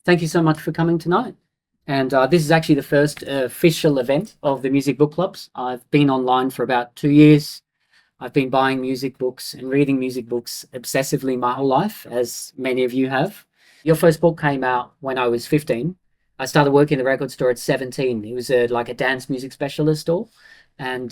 thank you so much for coming tonight. And this is actually the first official event of the Music Book Clubs. I've been online for about 2 years. I've been buying music books and reading music books obsessively my whole life, as many of you have. Your first book came out when I was 15. I started working in the record store at 17. It was like a dance music specialist store. And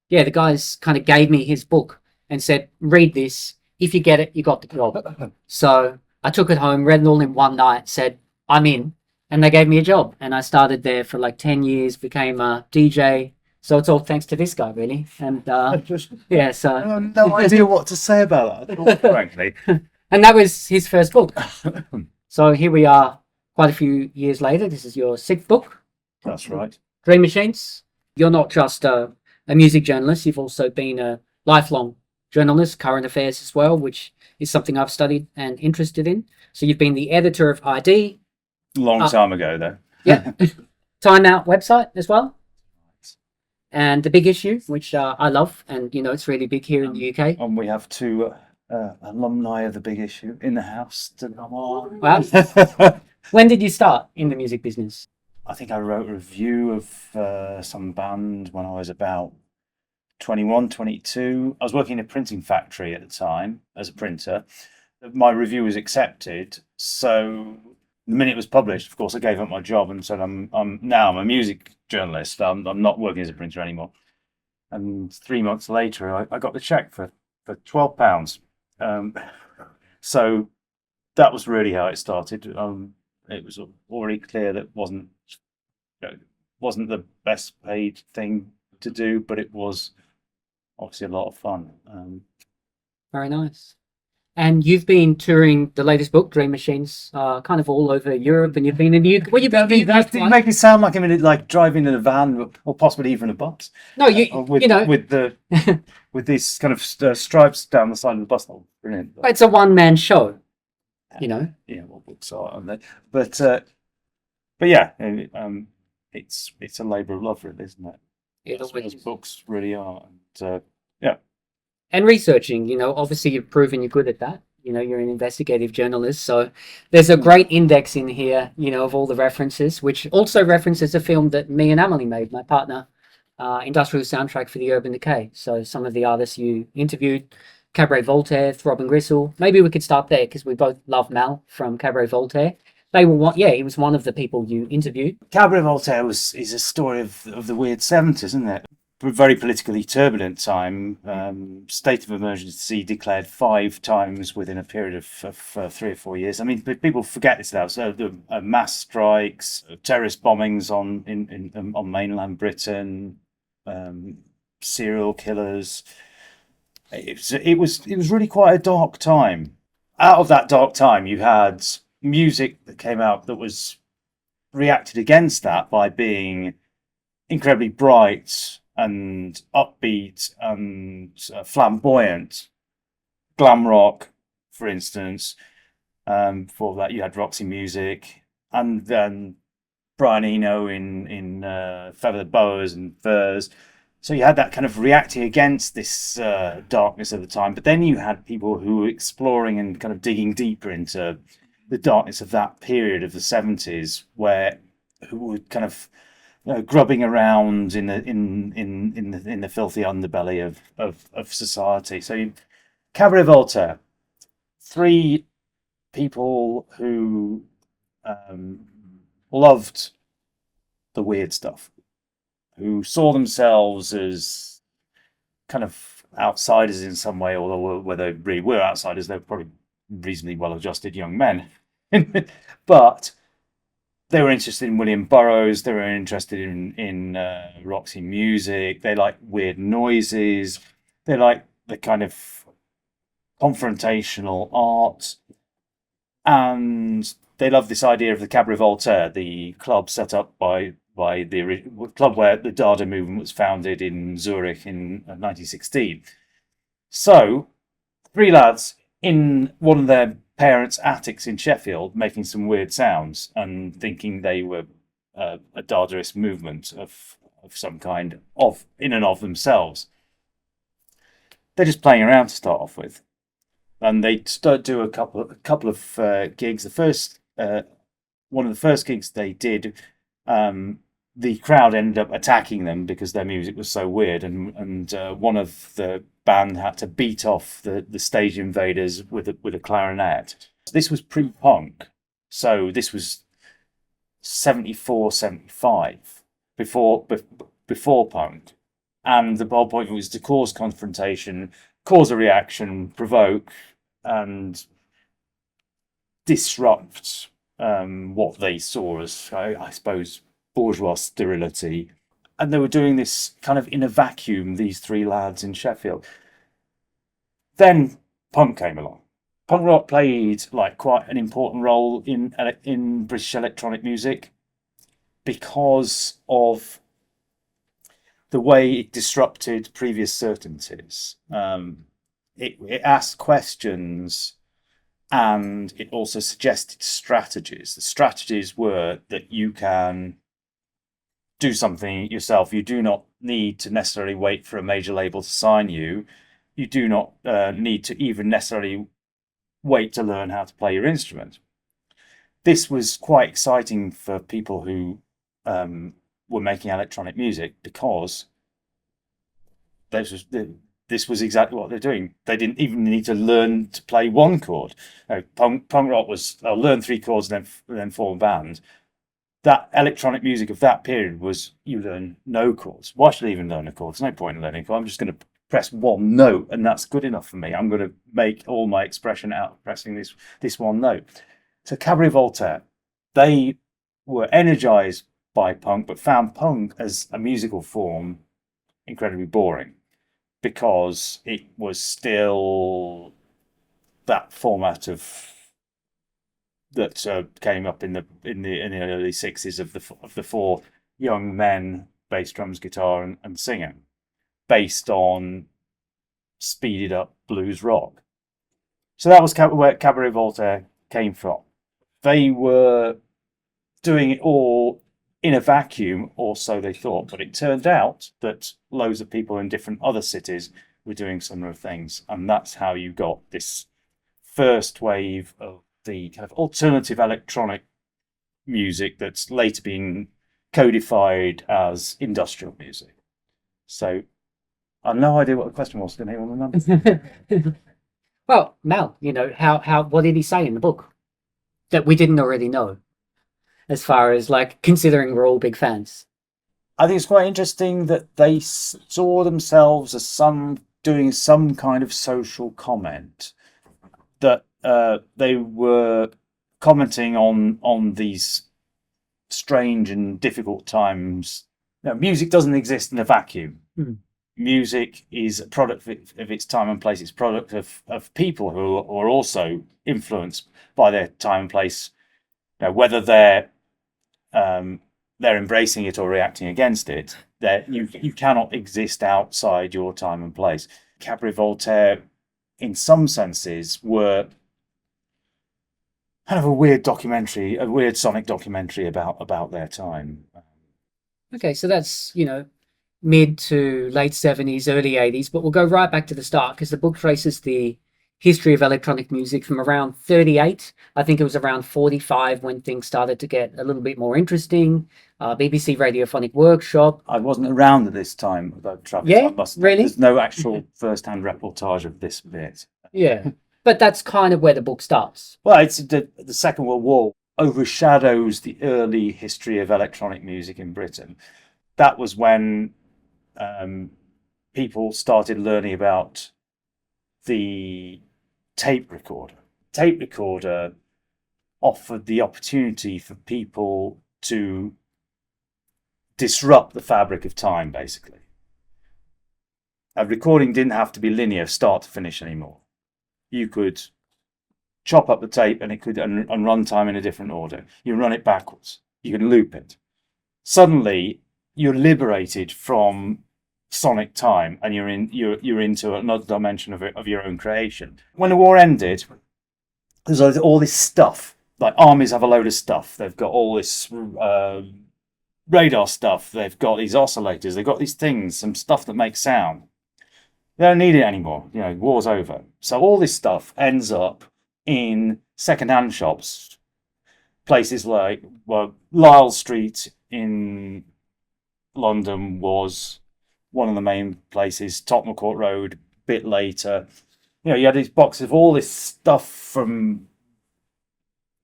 yeah, the guys kind of gave me his book and said, read this. If you get it, you got the job. So I took it home, read it all in one night, said, I'm in. And they gave me a job. And I started there for like 10 years, became a DJ. So it's all thanks to this guy, really. And yeah, so. I have no idea what to say about that, frankly. And that was his first book. So here we are quite a few years later. This is your sixth book. That's right. Dream Machines. You're not just a music journalist. You've also been a lifelong journalist, current affairs as well, which is something I've studied and interested in. So you've been the editor of ID. Long time ago, though. Yeah. Time Out website as well. And The Big Issue, which I love. And, you know, it's really big here in the UK. And we have two alumni of The Big Issue in the house to come on. Wow. When did you start in the music business? I think I wrote a review of some band when I was about 21, 22. I was working in a printing factory at the time as a printer. My review was accepted, so the minute it was published, of course, I gave up my job and said, I'm a music journalist. I'm not working as a printer anymore. And 3 months later, I got the check for £12. So that was really how it started. It was already clear that wasn't the best paid thing to do, but it was obviously a lot of fun. Very nice. And you've been touring the latest book, Dream Machines, kind of all over Europe, and you've been in the UK. Well, you make me sound like I'm in like driving in a van or possibly even a bus. No, you know, with these kind of stripes down the side of the bus. Oh, brilliant! It's a one-man show, you know. Yeah, what books are on there? But yeah, it's a labour of love, really, isn't it? That's what books really are, and yeah. And researching, you know, obviously you've proven you're good at that. You know, you're an investigative journalist. So there's a great index in here, you know, of all the references, which also references a film that me and Emily made, my partner, industrial soundtrack for the Urban Decay. So some of the artists you interviewed, Cabaret Voltaire, Throb and Gristle. Maybe we could start there because we both love Mal from Cabaret Voltaire. He was one of the people you interviewed. Cabaret Voltaire is a story of the weird 70s, isn't it? A very politically turbulent time, state of emergency declared 5 times within a period of 3 or 4 years. I mean, people forget this now. So the mass strikes, terrorist bombings on mainland Britain, serial killers. It was really quite a dark time. Out of that dark time, you had music that came out that was reacted against that by being incredibly bright and upbeat and flamboyant. Glam rock, for instance. Before that, you had Roxy Music, and then Brian Eno in Feathered Boas and Furs. So you had that kind of reacting against this darkness of the time. But then you had people who were exploring and kind of digging deeper into the darkness of that period of the 70s, who were kind of grubbing around in the filthy underbelly of society. So Cabaret Voltaire, 3 people who loved the weird stuff, who saw themselves as kind of outsiders in some way, although whether they really were outsiders, they were probably reasonably well-adjusted young men. But they were interested in William Burroughs. They were interested in Roxy Music. They like weird noises. They like the kind of confrontational art. And they love this idea of the Cabaret Voltaire, the club set up by the club where the Dada movement was founded in Zurich in 1916. So 3 lads in one of their parents' attics in Sheffield making some weird sounds and thinking they were a Dadaist movement of some kind in and of themselves. They're just playing around to start off with, and they do a couple of gigs. The first one of the first gigs they did, the crowd ended up attacking them because their music was so weird, and one of the band had to beat off the stage invaders with a clarinet. This was pre-punk, so this was 74, 75, before punk, and the whole point was to cause confrontation, cause a reaction, provoke, and disrupt what they saw as, I suppose, bourgeois sterility. And they were doing this kind of in a vacuum, these three lads in Sheffield. Then punk came along. Punk rock played like quite an important role in British electronic music because of the way it disrupted previous certainties. It asked questions, and it also suggested strategies. The strategies were that you can do something yourself. You do not need to necessarily wait for a major label to sign you. You do not need to even necessarily wait to learn how to play your instrument. This was quite exciting for people who were making electronic music, because this was exactly what they're doing. They didn't even need to learn to play one chord. Punk rock was, I'll learn three chords and then form a band. That electronic music of that period was, you learn no chords. Why should I even learn a chord? There's no point in learning a chord. I'm just going to press one note, and that's good enough for me. I'm going to make all my expression out of pressing this one note. So Cabaret Voltaire, they were energized by punk, but found punk as a musical form incredibly boring, because it was still that format of that came up in the early 60s of the four young men, bass, drums, guitar, and singer, based on speeded up blues rock. So that was where Cabaret Voltaire came from. They were doing it all in a vacuum, or so they thought, but it turned out that loads of people in different other cities were doing similar things, and that's how you got this first wave of the kind of alternative electronic music that's later been codified as industrial music. So I have no idea what the question was. Didn't anyone remember? Well, Mel, how what did he say in the book that we didn't already know, as far as, like, considering we're all big fans? I think it's quite interesting that they saw themselves as doing some kind of social comment, that they were commenting on these strange and difficult times. Now, music doesn't exist in a vacuum. Mm. Music is a product of its time and place. It's a product of people who are also influenced by their time and place. Whether they're embracing it or reacting against it, that you cannot exist outside your time and place. Cabaret Voltaire, in some senses, were kind of a weird sonic documentary about their time. Okay, so that's, mid to late 70s, early 80s, but we'll go right back to the start, because the book traces the history of electronic music from around 38. I think it was around 45 when things started to get a little bit more interesting. BBC Radiophonic Workshop. I wasn't around at this time, though, Travis. Yeah, really? There's no actual first-hand reportage of this bit. Yeah, but that's kind of where the book starts. Well, it's the Second World War overshadows the early history of electronic music in Britain. That was when people started learning about the tape recorder. Tape recorder offered the opportunity for people to disrupt the fabric of time, basically. A recording didn't have to be linear, start to finish, anymore. You could chop up the tape and it could and run time in a different order. You run it backwards. You can loop it. Suddenly, you're liberated from sonic time, and you're into another dimension of your own creation. When the war ended, there's all this stuff. Like, armies have a load of stuff. They've got all this radar stuff. They've got these oscillators. They've got these things, some stuff that makes sound. They don't need it anymore. War's over. So all this stuff ends up in second-hand shops, places like, well, Lisle Street in London was one of the main places, Tottenham Court Road a bit later. You had these boxes of all this stuff from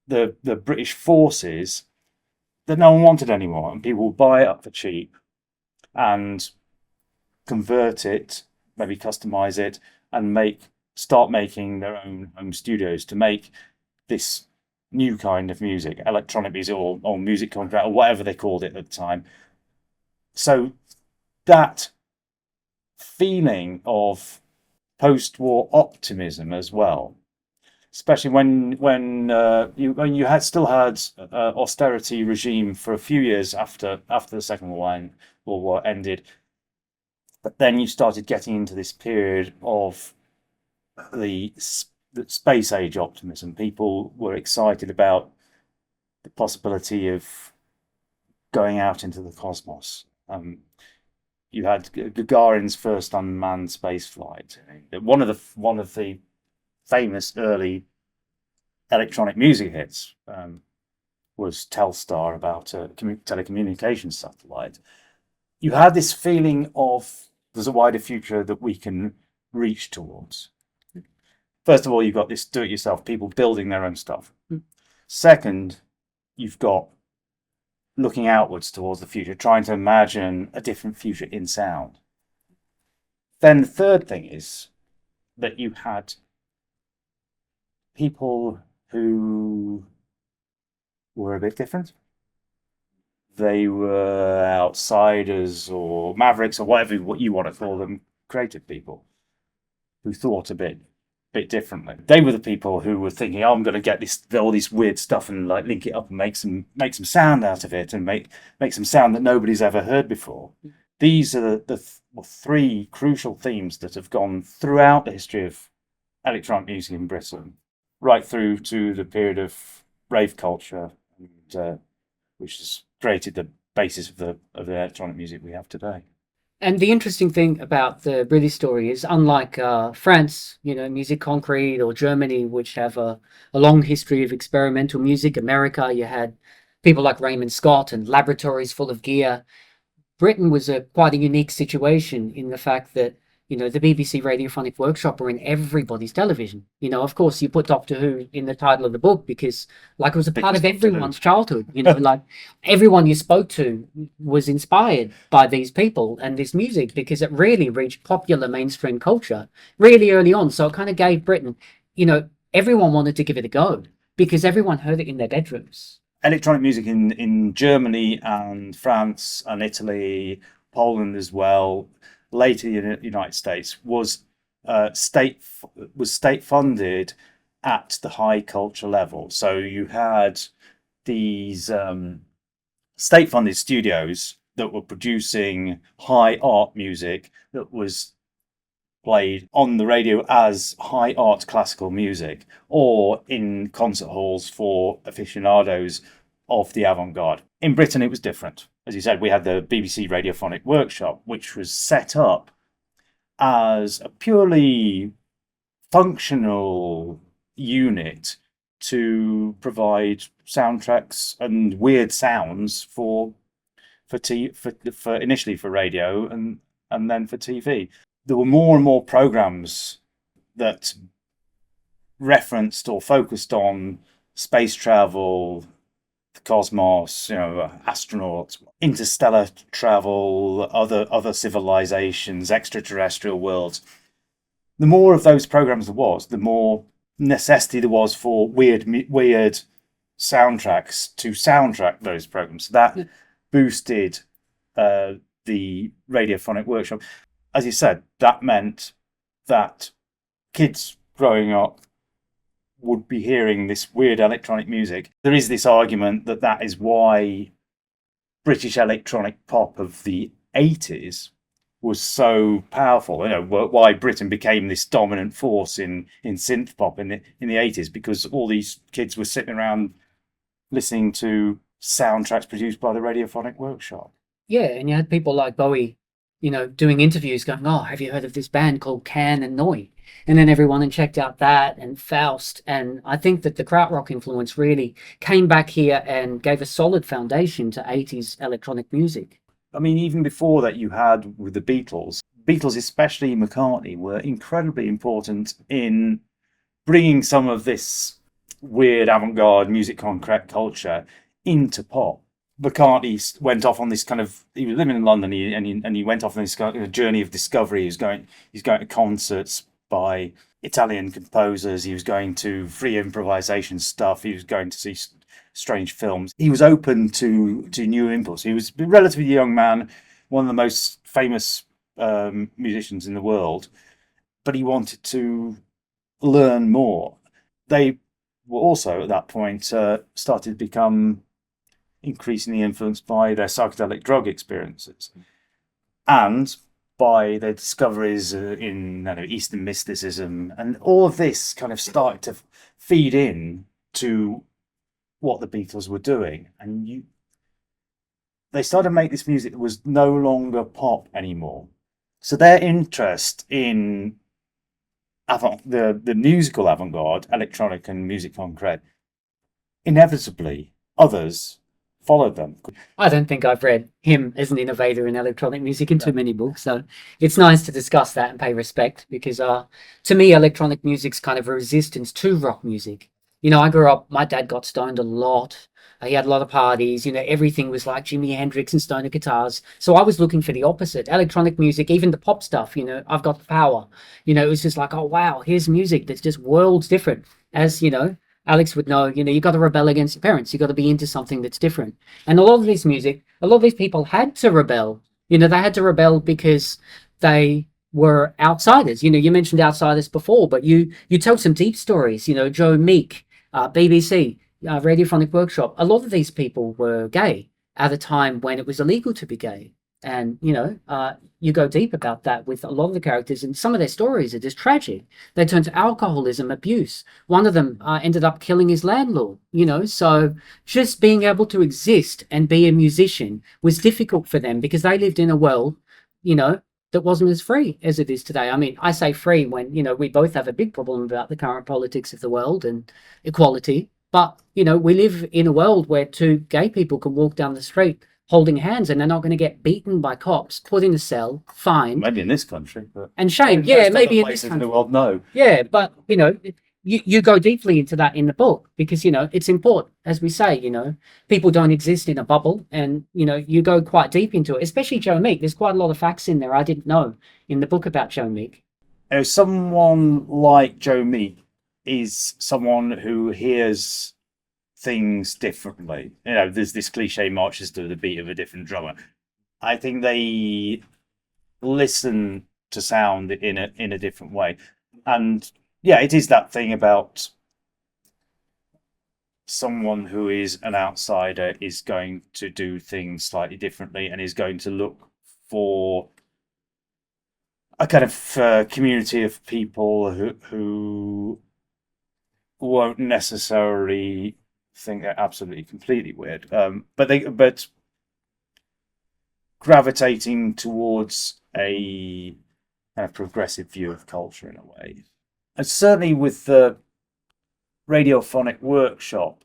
the British forces that no one wanted anymore, and people would buy it up for cheap and convert it, maybe customize it, and start making their own home studios to make this new kind of music, electronic music or music contract or whatever they called it at the time. So that feeling of post-war optimism as well, especially when you still had austerity regime for a few years after the Second World War ended, but then you started getting into this period of the space age optimism. People were excited about the possibility of going out into the cosmos. You had Gagarin's first unmanned space flight. One of the famous early electronic music hits was Telstar, about a telecommunications satellite. You had this feeling of there's a wider future that we can reach towards. First of all, you've got this do-it-yourself, people building their own stuff. Second, you've got looking outwards towards the future, trying to imagine a different future in sound. Then the third thing is that you had people who were a bit different. They were outsiders or mavericks or whatever what you want to call them, creative people who thought a bit differently. They were the people who were thinking, "Oh, I'm going to get all this weird stuff and like link it up and make some sound out of it and make some sound that nobody's ever heard before." These are the three crucial themes that have gone throughout the history of electronic music in Britain, right through to the period of rave culture, and, which has created the basis of the electronic music we have today. And the interesting thing about the British story is, unlike France, Music Concrete, or Germany, which have a long history of experimental music, America, you had people like Raymond Scott and laboratories full of gear. Britain was quite a unique situation in the fact that, the BBC Radiophonic Workshop were in everybody's television. Of course, you put Doctor Who in the title of the book because, it was a part of everyone's childhood. Everyone you spoke to was inspired by these people and this music because it really reached popular mainstream culture really early on. So it kind of gave Britain, everyone wanted to give it a go because everyone heard it in their bedrooms. Electronic music in Germany and France and Italy, Poland as well, later in the United States, was state funded at the high culture level. So you had these state funded studios that were producing high art music that was played on the radio as high art classical music, or in concert halls for aficionados of the avant-garde. In Britain, it was different. As you said, we had the BBC Radiophonic Workshop, which was set up as a purely functional unit to provide soundtracks and weird sounds for initially for radio and then for TV. There were more and more programs that referenced or focused on space travel, the cosmos, astronauts, interstellar travel, other civilizations, extraterrestrial worlds. The more of those programs there was, the more necessity there was for weird soundtracks to soundtrack those programs. So that boosted the Radiophonic Workshop. As you said, that meant that kids growing up would be hearing this weird electronic music. There is this argument that is why British electronic pop of the 80s was so powerful. Why Britain became this dominant force in synth pop in the 80s, because all these kids were sitting around listening to soundtracks produced by the Radiophonic Workshop. Yeah, and you had people like Bowie, doing interviews going, oh, have you heard of this band called Can and Noi? And then everyone and checked out that and Faust. And I think that the krautrock influence really came back here and gave a solid foundation to 80s electronic music. I mean, even before that, you had with the Beatles, especially McCartney, were incredibly important in bringing some of this weird avant-garde music concrete culture into pop. McCartney went off on this kind of, he was living in London, and he went off on this kind of journey of discovery. He's going to concerts by Italian composers. He was going to free improvisation stuff. He was going to see strange films. He was open to new impulse. He was a relatively young man, one of the most famous musicians in the world, but he wanted to learn more. They were also at that point started to become increasingly influenced by their psychedelic drug experiences and by their discoveries in Eastern mysticism, and all of this kind of started to feed in to what the Beatles were doing, and they started to make this music that was no longer pop anymore. So their interest in the musical avant-garde, electronic and music concrete, inevitably others followed them. I don't think I've read him as an innovator in electronic music in too many books, so it's nice to discuss that and pay respect, because to me, electronic music's kind of a resistance to rock music. I grew up, my dad got stoned a lot. He had a lot of parties, everything was like Jimi Hendrix and stoner guitars. So I was looking for the opposite. Electronic music, even the pop stuff, I've got the power. It was just like, oh, wow, here's music that's just worlds different. As, Alex would know, you got to rebel against your parents. You got to be into something that's different. And a lot of this music, a lot of these people had to rebel. They had to rebel because they were outsiders. You mentioned outsiders before, but you tell some deep stories. Joe Meek, BBC, Radiophonic Workshop. A lot of these people were gay at a time when it was illegal to be gay. And, you go deep about that with a lot of the characters, and some of their stories are just tragic. They turned to alcoholism, abuse. One of them ended up killing his landlord, so just being able to exist and be a musician was difficult for them because they lived in a world, that wasn't as free as it is today. I mean, I say free when, we both have a big problem about the current politics of the world and equality. But, we live in a world where two gay people can walk down the street holding hands and they're not going to get beaten by cops, put in a cell, fined. Maybe in this country. But and shamed. Yeah, maybe in this country. In the world, no. Yeah, but, you go deeply into that in the book because, it's important. As we say, people don't exist in a bubble, and, you go quite deep into it, especially Joe Meek. There's quite a lot of facts in there I didn't know in the book about Joe Meek. Someone like Joe Meek is someone who hears things differently. There's this cliche marches to the beat of a different drummer. I think they listen to sound in a different way. And yeah, it is that thing about someone who is an outsider is going to do things slightly differently and is going to look for a kind of community of people who won't necessarily think they're absolutely completely weird, but gravitating towards a kind of progressive view of culture in a way. And certainly with the Radiophonic Workshop,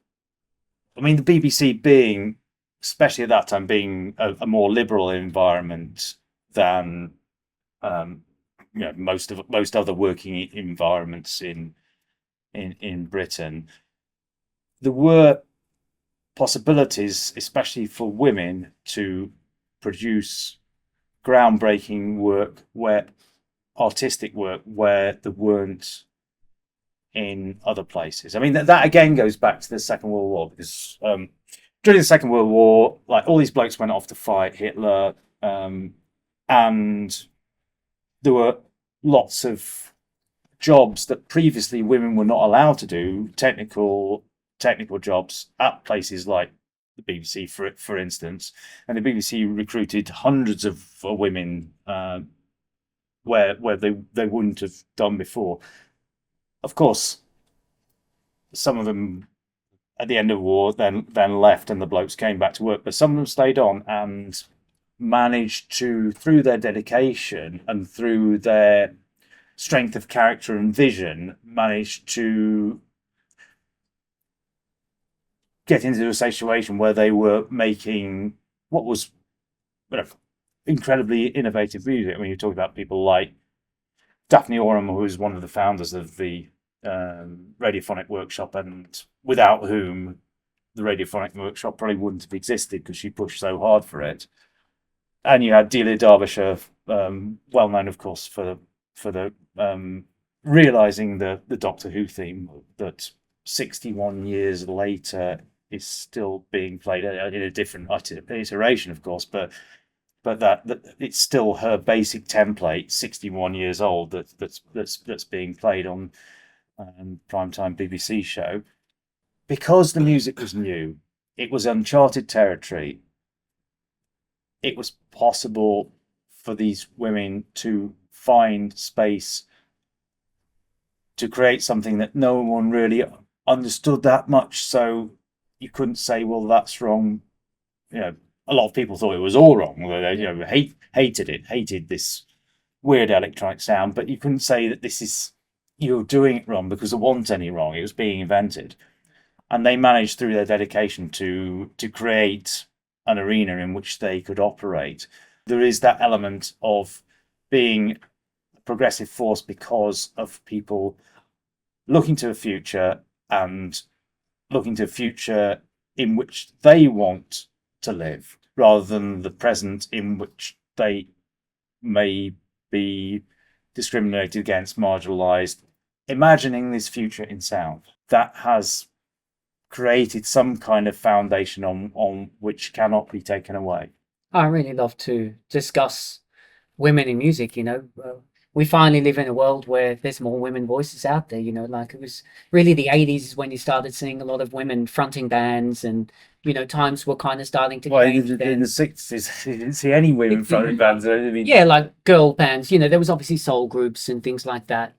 I mean, the BBC being, especially at that time, being a more liberal environment than most other working environments in Britain, there were possibilities, especially for women, to produce groundbreaking work, artistic work, where there weren't in other places. I mean, that again goes back to the Second World War, because during the Second World War, like, all these blokes went off to fight Hitler, and there were lots of jobs that previously women were not allowed to do, technical jobs at places like the BBC, for instance. And the BBC recruited hundreds of women where they wouldn't have done before. Of course, some of them at the end of the war then left, and the blokes came back to work, but some of them stayed on, and managed to, through their dedication and through their strength of character and vision, managed to get into a situation where they were making what was incredibly innovative music. When you talk about people like Daphne Oram, who was one of the founders of the Radiophonic Workshop, and without whom the Radiophonic Workshop probably wouldn't have existed because she pushed so hard for it. And you had Delia Derbyshire, well known, of course, for the realizing the Doctor Who theme that 61 years later is still being played in a different iteration, of course, but that it's still her basic template, 61 years old, that's being played on primetime BBC show. Because the music was new, it was uncharted territory. It was possible for these women to find space to create something that no one really understood that much. So you couldn't say, well, that's wrong. You know, a lot of people thought it was all wrong. They hated this weird electronic sound, but you couldn't say that you're doing it wrong because there wasn't any wrong. It was being invented. And they managed through their dedication to create an arena in which they could operate. There is that element of being a progressive force because of people looking to a future and looking to a future in which they want to live, rather than the present in which they may be discriminated against, marginalised. Imagining this future in sound, that has created some kind of foundation on which cannot be taken away. I really love to discuss women in music. We finally live in a world where there's more women voices out there. Like it was really the 80s when you started seeing a lot of women fronting bands, and times were kind of starting to change. In the 60s, you didn't see any women fronting bands. Yeah, like girl bands. There was obviously soul groups and things like that.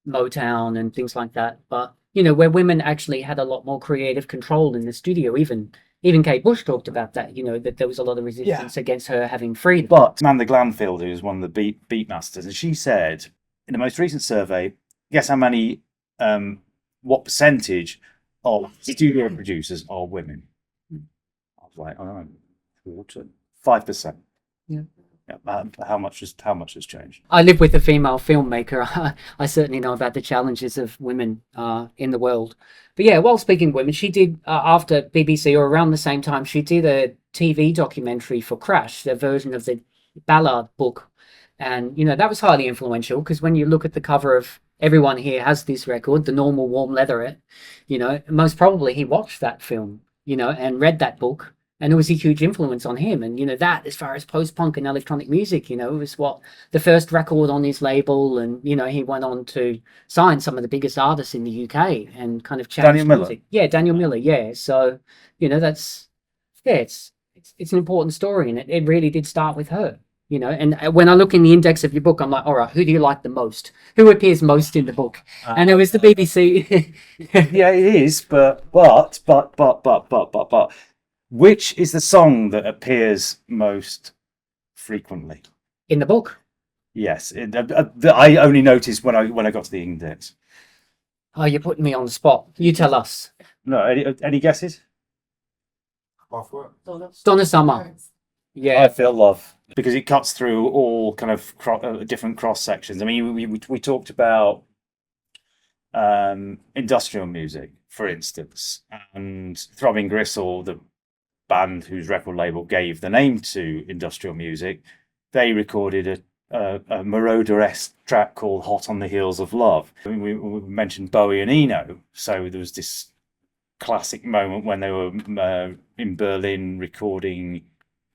Motown and things like that. But where women actually had a lot more creative control in the studio. Even Kate Bush talked about that, that there was a lot of resistance against her having freedom. But Amanda Glanfield, who's one of the beat masters, and she said in the most recent survey, guess how many, what percentage of studio producers are women? I was like, 5%. Yeah. How much has changed? I live with a female filmmaker. I certainly know about the challenges of women in the world. But yeah, while speaking of women, she did, after BBC, or around the same time, she did a TV documentary for Crash, their version of the Ballard book. And, that was highly influential, because when you look at the cover of Everyone Here Has This Record, the normal warm leatherette, most probably he watched that film, and read that book. And it was a huge influence on him. And, that, as far as post-punk and electronic music, it was the first record on his label. And, he went on to sign some of the biggest artists in the UK and kind of change Daniel Miller. music. Yeah, Daniel Miller, yeah. So, it's an important story. And it really did start with her, And when I look in the index of your book, I'm like, all right, who do you like the most? Who appears most in the book? And it was the BBC. Yeah, it is. But. Which is the song that appears most frequently in the book? Yes, I only noticed when I got to the index. Oh, you're putting me on the spot. You tell us. No, any guesses? Donna Summer. Yeah, I Feel Love, because it cuts through all kind of different cross sections. I mean, we talked about industrial music, for instance, and Throbbing Gristle, the band whose record label gave the name to industrial music, they recorded a Marauder-esque track called Hot on the Heels of Love. I mean, we mentioned Bowie and Eno, so there was this classic moment when they were in Berlin recording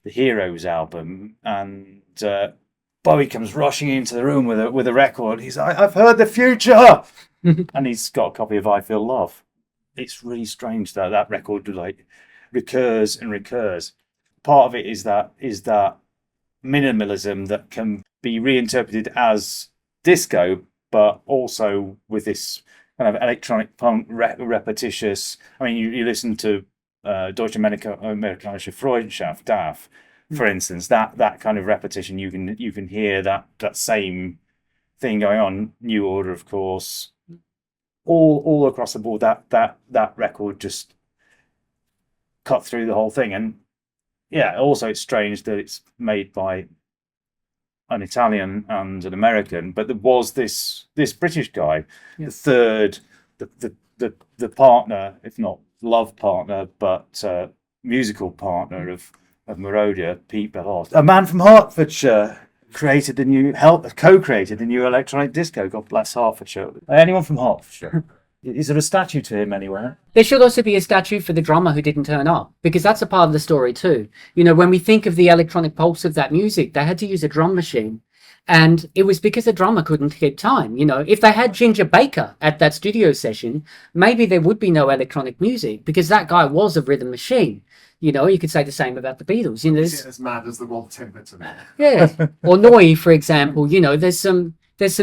the Heroes album, and Bowie comes rushing into the room with a record. He's like, I've heard the future! And he's got a copy of I Feel Love. It's really strange that record recurs and recurs. Part of it is that minimalism that can be reinterpreted as disco, but also with this kind of electronic punk repetitious. I mean, you listen to Deutsche Amerikanische Freundschaft, DAF, for instance, that kind of repetition, you can hear that same thing going on. New Order, of course, all across the board. That record just cut through the whole thing. And yeah, also it's strange that it's made by an Italian and an American, but there was this British guy, the third, the partner, if not love partner, but musical partner of Moroder, Pete Ballard, a man from Hertfordshire, co-created the new electronic disco. God bless Hertfordshire. Anyone from Hertfordshire? Is there a statue to him anywhere? There should also be a statue for the drummer who didn't turn up, because that's a part of the story too. You know, when we think of the electronic pulse of that music, they had to use a drum machine. And it was because the drummer couldn't keep time. You know, if they had Ginger Baker at that studio session, maybe there would be no electronic music, because that guy was a rhythm machine. You know, you could say the same about the Beatles. You know, Is it as mad as the Walt Timpleton? yeah. Or Noy, for example. You know, there's some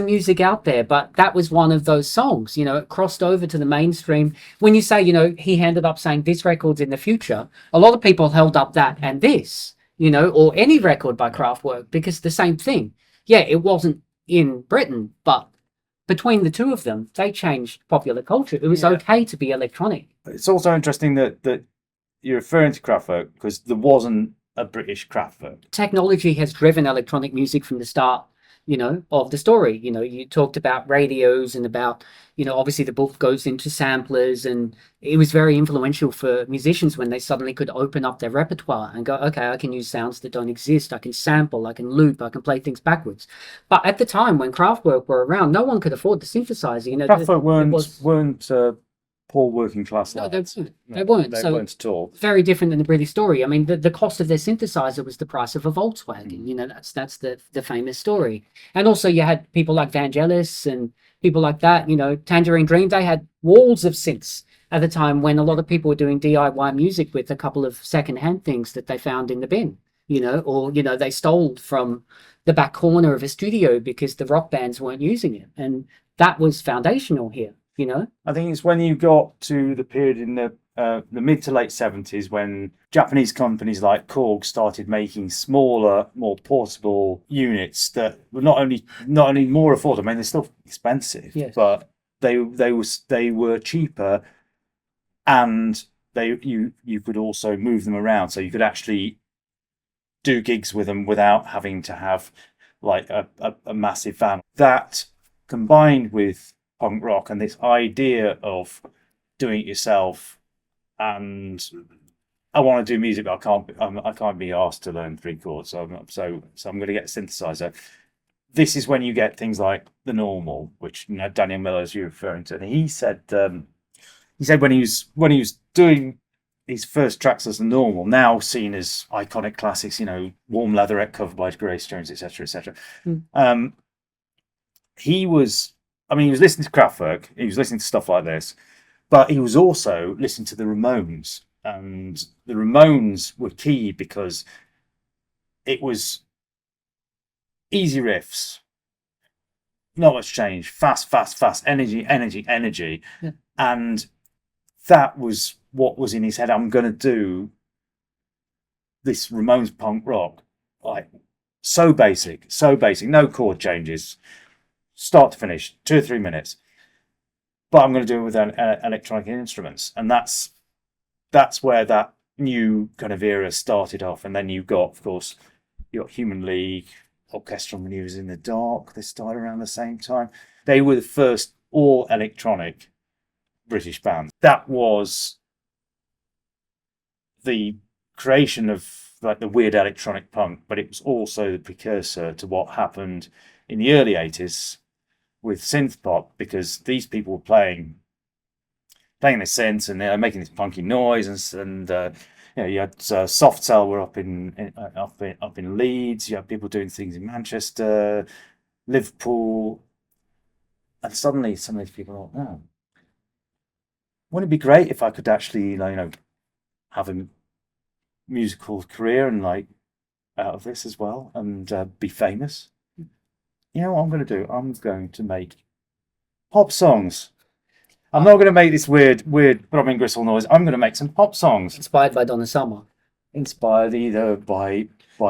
music out there, but that was one of those songs. You know, it crossed over to the mainstream. When you say, you know, he ended up saying this record's in the future, a lot of people held up that and this, you know, or any record by Kraftwerk, because the same thing. Yeah, it wasn't in Britain, but between the two of them, they changed popular culture. It was okay to be electronic. It's also interesting that you're referring to Kraftwerk, because there wasn't a British Kraftwerk. Technology has driven electronic music from the start, you know, of the story. You know, you talked about radios and about, you know, obviously the book goes into samplers, and it was very influential for musicians when they suddenly could open up their repertoire and go, okay, I can use sounds that don't exist. I can sample, I can loop, I can play things backwards. But at the time when Kraftwerk were around, no one could afford the synthesizer. You know, Kraftwerk weren't poor working class lads. No, they weren't. They So weren't at all. very different than the British story. I mean, the cost of their synthesizer was the price of a Volkswagen. You know, that's the famous story. And also you had people like Vangelis and people like that. You know, Tangerine Dream, they had walls of synths at the time, when a lot of people were doing DIY music with a couple of secondhand things that they found in the bin. You know, or, you know, they stole from the back corner of a studio because the rock bands weren't using it. And that was foundational here. You know, I think it's when you got to the period in the mid to late 70s when Japanese companies like Korg started making smaller, more portable units that were not only more affordable. I mean, they're still expensive, yes, but they were cheaper, and you could also move them around, so you could actually do gigs with them without having to have like a massive van. That combined with punk rock and this idea of doing it yourself, and I want to do music, but I can't be asked to learn 3 chords, so I'm going to get a synthesizer. This is when you get things like The Normal, which, you know, Daniel Miller, as you're referring to, and he said when he was doing his first tracks as The Normal, now seen as iconic classics, you know, Warm Leatherette covered by Grace Jones, etc., etc. He was listening to Kraftwerk, he was listening to stuff like this, but he was also listening to the Ramones, and the Ramones were key because it was easy riffs, not much change, fast, energy, yeah. And that was what was in his head. I'm going to do this Ramones punk rock, like so basic, no chord changes, start to finish, 2 or 3 minutes, but I'm going to do it with electronic instruments. And that's where that new kind of era started off. And then you got Human League, Orchestral Maneuvers in the Dark. They started around the same time. They were the first all electronic British band. That was the creation of like the weird electronic punk, but it was also the precursor to what happened in the early 80s with synth-pop, because these people were playing the synths and they're making this punky noise, and you know, you had Soft Cell were up in Leeds. You had people doing things in Manchester, Liverpool, and suddenly some of these people thought, oh, wouldn't it be great if I could actually, you know, have a musical career and like out of this as well, and be famous? You know what I'm going to do? I'm going to make pop songs. I'm not going to make this weird Throbbing Gristle noise. I'm going to make some pop songs. Inspired by Donna Summer. inspired either by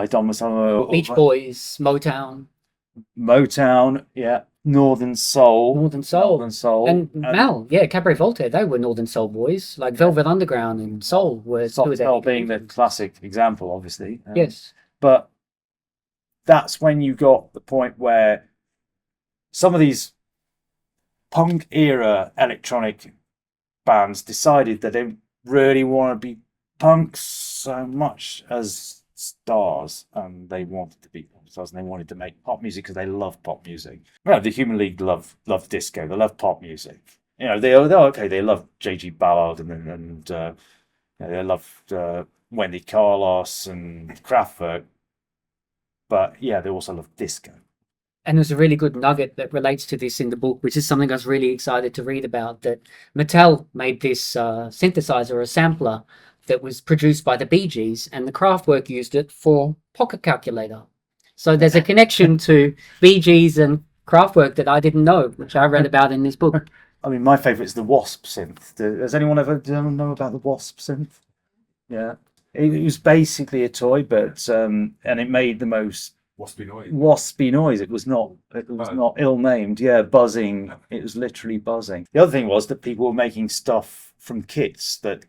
Donna Summer or Beach Boys, Motown, Motown, yeah, Northern Soul, Northern Soul. Northern Soul, And Mal, yeah, Cabaret Voltaire, they were Northern Soul boys. Like Velvet Underground and Soul were two Soft of their Cell big being the influences. classic example, obviously. Yes. But that's when you got the point where some of these punk era electronic bands decided that they didn't really want to be punks so much as stars, and they wanted to be pop stars, and they wanted to make pop music because they love pop music. The Human League love disco, they love pop music. They're okay. They love J.G. Ballard and they loved Wendy Carlos and Kraftwerk, but yeah, they also love disco. And there's a really good nugget that relates to this in the book, which is something I was really excited to read about, that Mattel made this synthesizer, a sampler, that was produced by the Bee Gees, and the Kraftwerk used it for pocket calculator. So there's a connection to Bee Gees and Kraftwerk that I didn't know, which I read about in this book. I mean, my favourite is the Wasp synth. Does anyone ever know about the Wasp synth? Yeah. It was basically a toy, but and it made the most waspy noise. It was not ill named. Yeah, buzzing. It was literally buzzing. The other thing was that people were making stuff from kits. That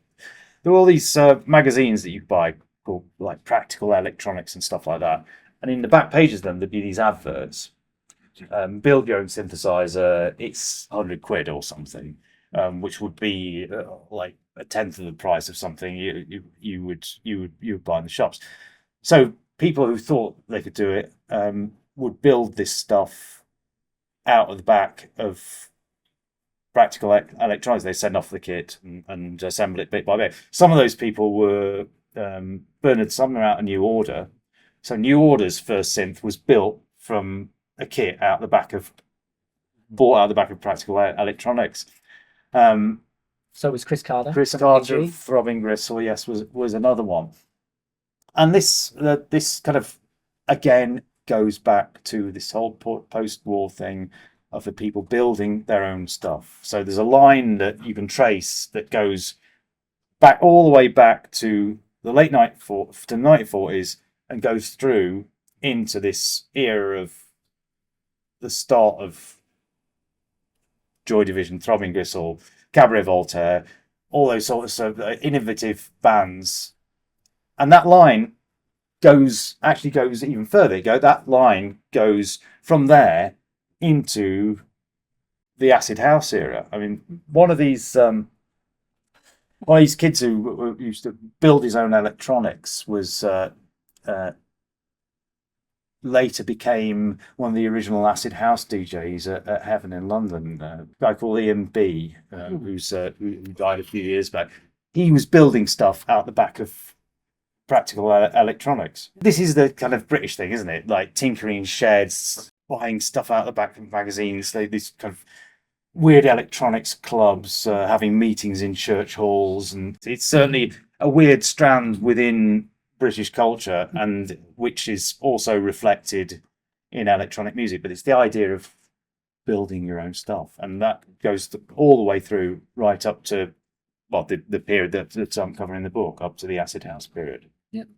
there were all these magazines that you buy called like Practical Electronics and stuff like that. And in the back pages of them, there'd be these adverts. Build your own synthesizer. It's £100 or something, which would be like a tenth of the price of something you would buy in the shops. So people who thought they could do it would build this stuff out of the back of Practical Electronics. They send off the kit and assemble it bit by bit. Some of those people were Bernard Sumner out of New Order. So New Order's first synth was built from a kit bought out the back of Practical Electronics. So was Chris Carter. Chris Carter of Throbbing Gristle, yes, was another one. And this kind of again goes back to this whole post-war thing of the people building their own stuff. So there's a line that you can trace that goes back all the way back to the late 1940s and goes through into this era of the start of Joy Division, Throbbing Gristle, Cabaret Voltaire, all those sorts of innovative bands. And that line goes even further. That line goes from there into the acid house era. I mean, one of these kids who used to build his own electronics was later became one of the original acid house DJs at Heaven in London. A guy called Ian B, who died a few years back. He was building stuff out the back of Practical Electronics. This is the kind of British thing, isn't it? Like tinkering sheds, buying stuff out the back of magazines. These kind of weird electronics clubs, having meetings in church halls, and it's certainly a weird strand within British culture, and which is also reflected in electronic music. But it's the idea of building your own stuff, and that goes all the way through right up to the period that I'm covering in the book, up to the acid house period. Yep.